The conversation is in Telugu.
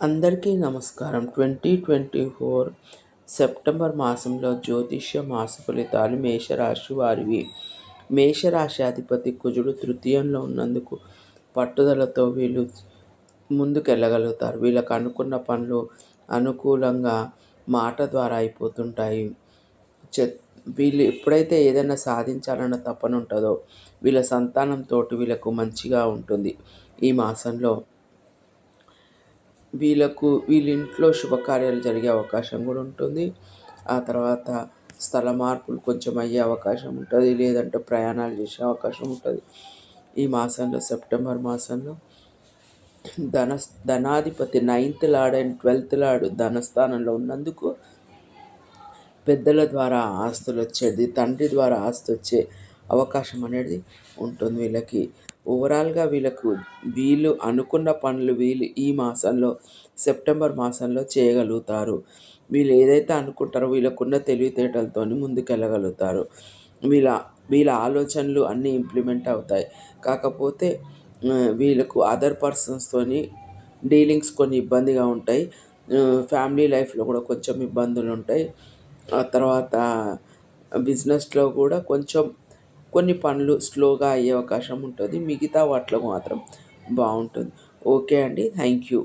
అందరికీ నమస్కారం. 2024 సెప్టెంబర్ మాసంలో జ్యోతిష్య మాస ఫలితాలు మేషరాశి వారివి. మేషరాశి అధిపతి కుజుడు తృతీయంలో ఉన్నందుకు పట్టుదలతో వీళ్ళు ముందుకెళ్ళగలుగుతారు. వీళ్ళకు అనుకున్న పనులు అనుకూలంగా మాట ద్వారా అయిపోతుంటాయి. చె వీళ్ళు ఎప్పుడైతే ఏదైనా సాధించాలన్న తపన ఉంటుందో వీళ్ళ సంతానంతో వీళ్ళకు మంచిగా ఉంటుంది. ఈ మాసంలో వీళ్ళ ఇంట్లో శుభకార్యాలు జరిగే అవకాశం కూడా ఉంటుంది. ఆ తర్వాత స్థల మార్పులు కొంచెం అయ్యే అవకాశం ఉంటుంది, లేదంటే ప్రయాణాలు చేసే అవకాశం ఉంటుంది. ఈ మాసంలో సెప్టెంబర్ మాసంలో ధనాధిపతి 9th lord and 12th lord ధనస్థానంలో ఉన్నందుకు పెద్దల ద్వారా ఆస్తులు వచ్చేది, తండ్రి ద్వారా ఆస్తి వచ్చే అవకాశం అనేది ఉంటుంది. వీళ్ళకి ఓవరాల్గా వీళ్ళు అనుకున్న పనులు ఈ మాసంలో సెప్టెంబర్ మాసంలో చేయగలుగుతారు. వీళ్ళు ఏదైతే అనుకుంటారో వీళ్ళకున్న తెలివితేటలతో ముందుకెళ్ళగలుగుతారు. వీళ్ళ వీళ్ళ ఆలోచనలు అన్నీ ఇంప్లిమెంట్ అవుతాయి. కాకపోతే వీళ్ళకు అదర్ పర్సన్స్తోని డీలింగ్స్ కొన్ని ఇబ్బందిగా ఉంటాయి. ఫ్యామిలీ లైఫ్లో కూడా కొంచెం ఇబ్బందులు ఉంటాయి. ఆ తర్వాత బిజినెస్లో కూడా కొంచెం కొన్ని పనులు స్లోగా అయ్యే అవకాశం ఉంటుంది. మిగతా వాటిలో మాత్రం బాగుంటుంది. ఓకే అండి, థ్యాంక్ యూ.